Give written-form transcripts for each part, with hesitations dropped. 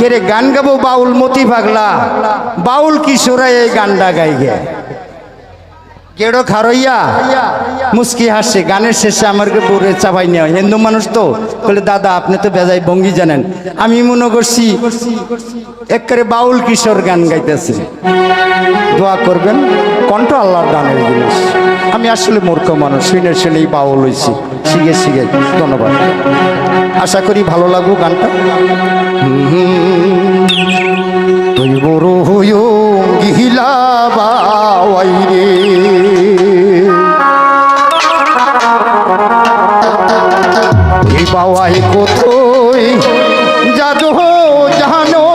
কেরে গান গাবো বাউল মতি পাগলা বাউল কিশোরা এই গানটা গাই গে কেড়ো খারইয়া মুস্কি হাসে গানের শেষে আমাকে বউরে চাপাই নেওয়া হিন্দু মানুষ তো বলে দাদা আপনি তো বেজাই ভঙ্গি জানেন আমি মনে করছি একেবারে বাউল কিশোর গান গাইতেছে দোয়া করবেন কণ্ঠ আল্লাহর গানের জিনিস আমি আসলে মূর্খ মানুষ শুনে শুনেই বাউল হয়েছি শিখে শিখে ধন্যবাদ আশা করি ভালো লাগবো গানটা তুই বড় হইও গিলা বাওয়াই রে এই বাওয়াই কোথায় জাদু জানো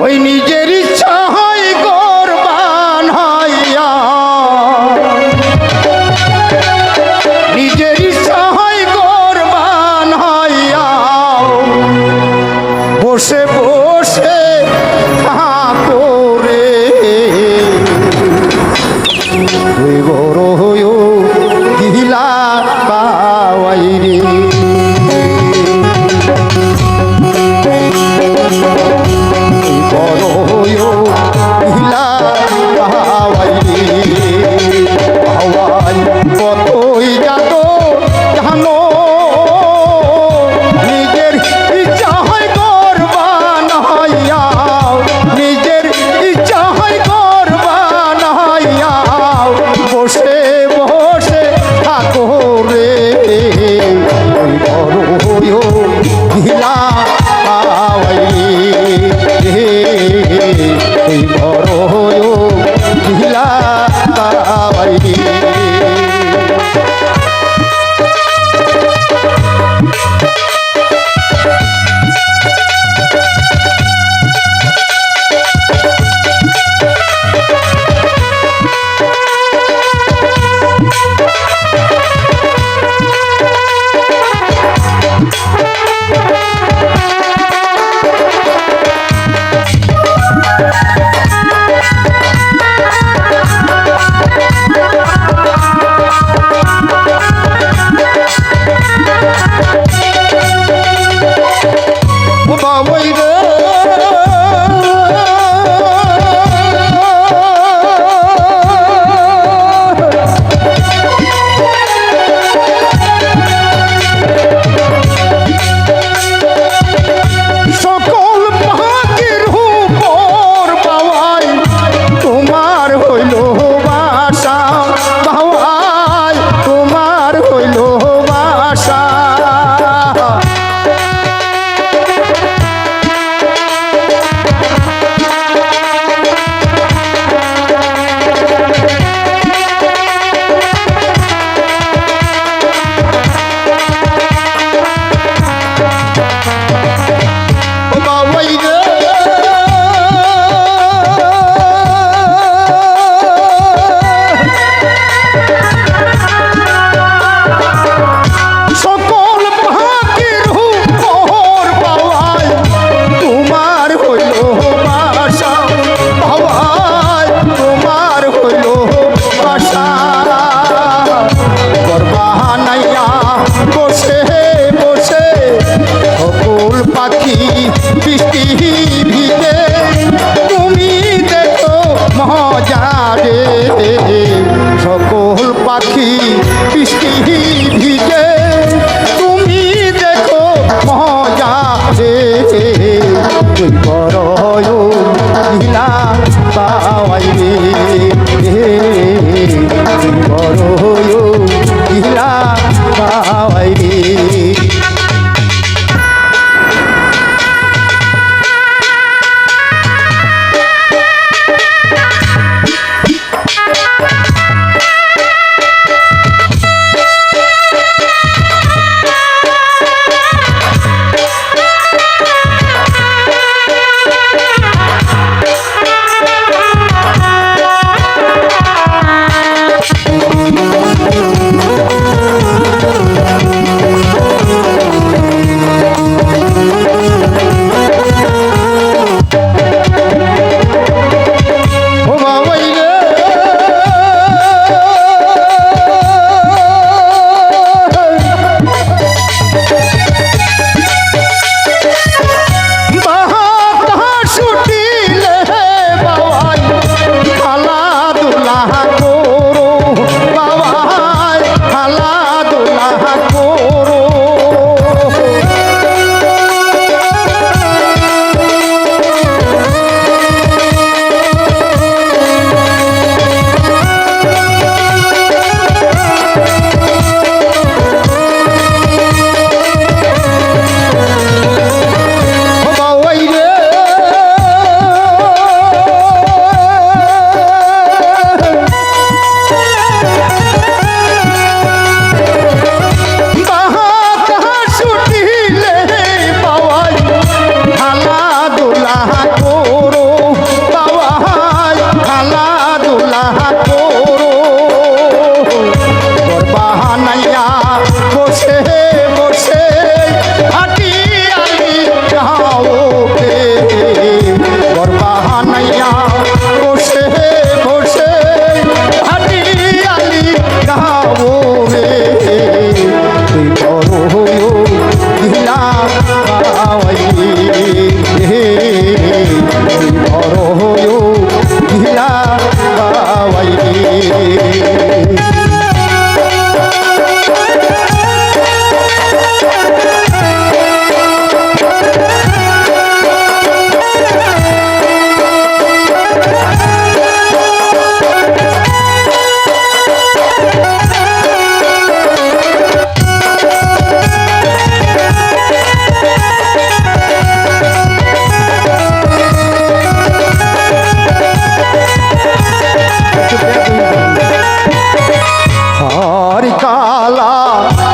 ওই নিজের ইচ্ছা হয় কোরবান হইয়া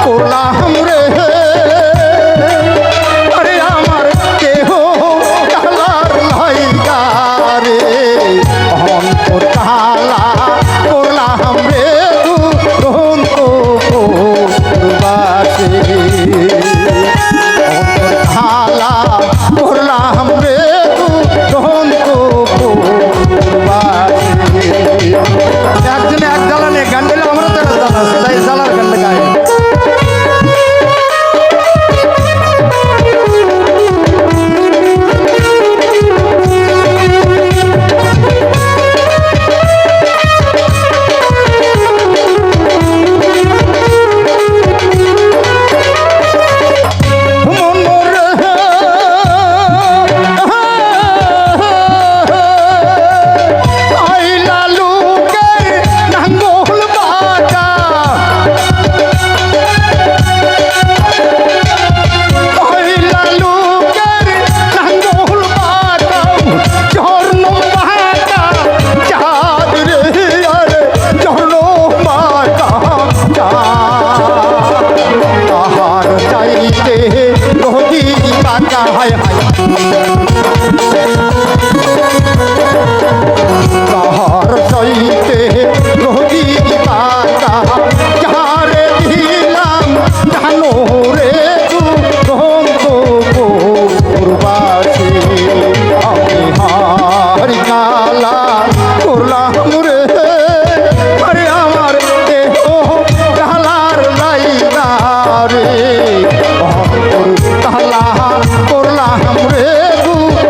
করলাম রে আরে আমার দেহ কালার লাইগা রে অন্তর কালা করলাম রে দুরন্ত বাসে অন্তর কালা করলাম রে দুরন্ত বাসে একজনে এক জ্বালানে গান গেলে আমরা তো জ্বালা তাই জ্বালার গানটা গায় হায় হায় তাহার চাইতে রোগী পাতা যারে দিলাম জানো রে দুরন্ত পূর্বাসে আমি হার কালা করলাম রে আরে আমার দেহ কালার লাইগা রে অন্তর কালা করলাম রে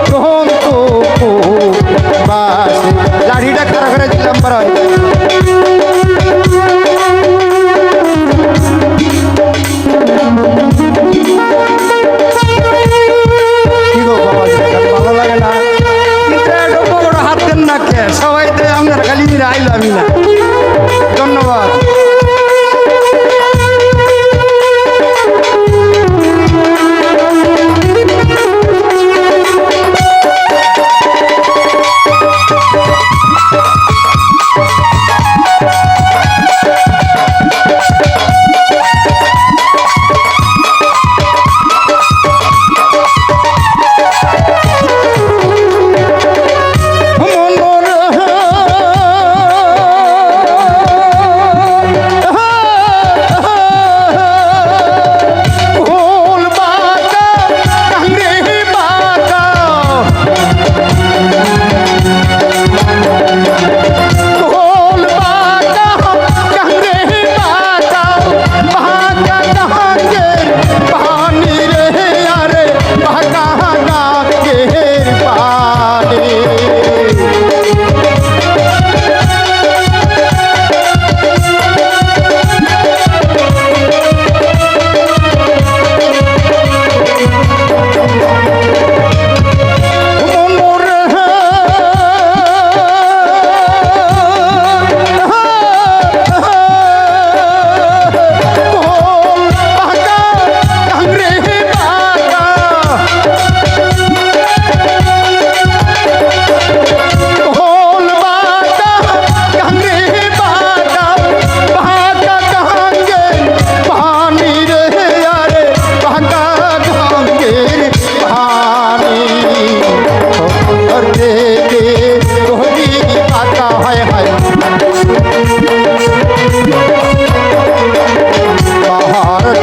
দুরন্ত বাসে লাড়িটা খারা খারা দিলাম পারা কি গো বাবা ভালো লাগে না হাত দেন না কে সবাই তো আপনার খালি আইলো আমি না ধন্যবাদ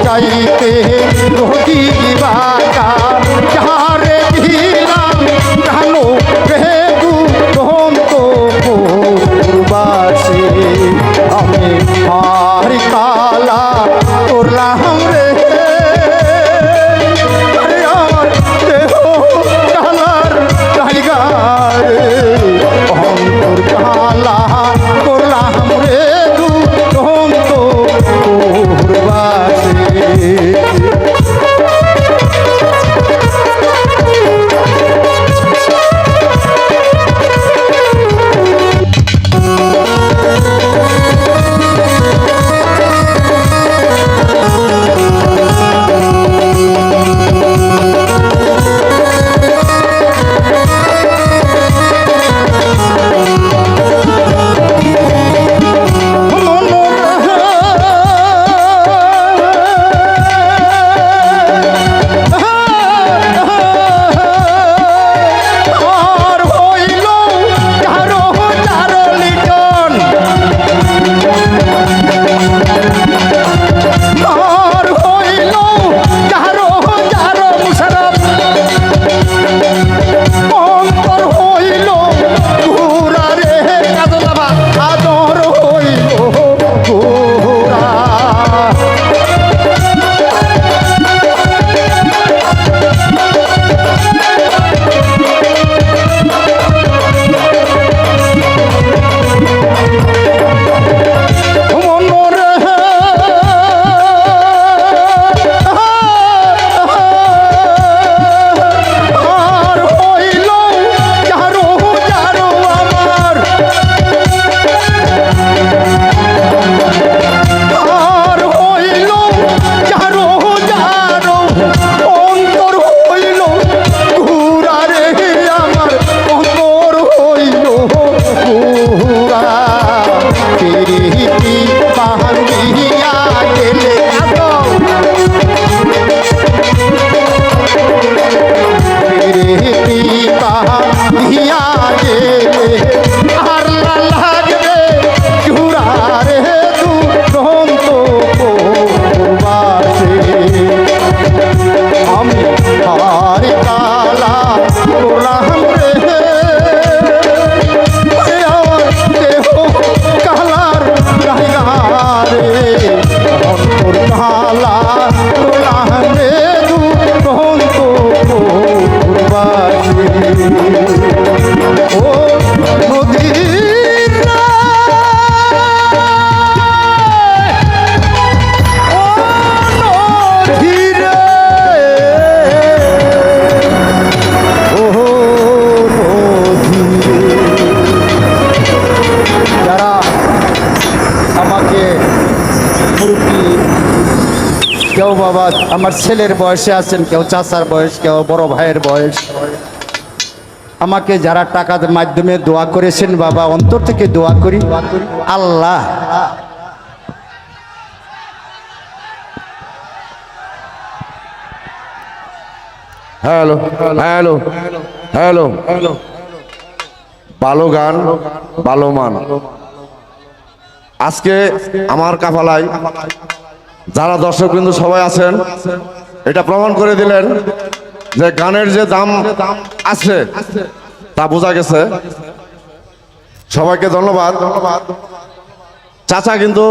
চাইতে রোগী বাটা যারে দিলাম জানো রে দুরন্ত পূর্বাসে আমি আর কালা করলাম রে আরে আমার দেহ কালার জায়গা রে অন্তর কালা করলাম রে দুরন্ত পূর্বাসে মালা তোলাম রে দুরন্ত পূর্বাসী ও নদীর ও নদীর ও যারা আমাকে মুরব্বী কেউ বাবা আমার ছেলের বয়সে আছেন, কেউ চাচার বয়স, কেউ বড় ভাইয়ের বয়স, আমাকে যারা টাকার মাধ্যমে দোয়া করেছেন বাবা, অন্তর থেকে দোয়া করি আল্লাহ হ্যালো হ্যালো হ্যালো ভালো গান ভালো মান। আজকে আমার কাফালায় যারা দর্শক বিন্দু সবাই আছেন, এটা প্রমাণ করে দিলেন যে গানের যে দাম আছে তা বোঝা গেছে। সবাইকে ধন্যবাদ। চাচা কিন্তু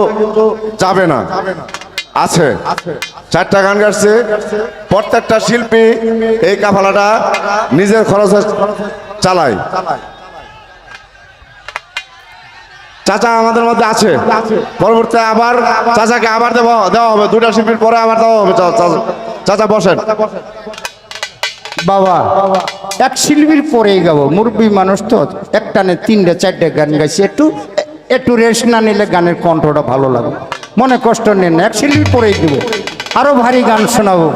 যাবে না, আছে 4টা গান গাচ্ছে। প্রত্যেকটা শিল্পী এই কাফালাটা নিজের খরচে চালায়। চাচা আমাদের মধ্যে আছে, পরবর্তীতে আবার চাচাকে আবার দেওয়া হবে, 2টা শিল্পীর পরে আবার দেওয়া হবে। চাচা বসেন বাবা, এক শিল্পীর পরেই গাবো, মুরব্বী মানুষ তো একটানে 3টে 4টে গান গাইছি, একটু রেস্ট না নিলে গানের কণ্ঠটা ভালো লাগে, মনে কষ্ট নেন না, এক শিল্পীর পরেই দেবো, আরো ভারী গান শোনাবো।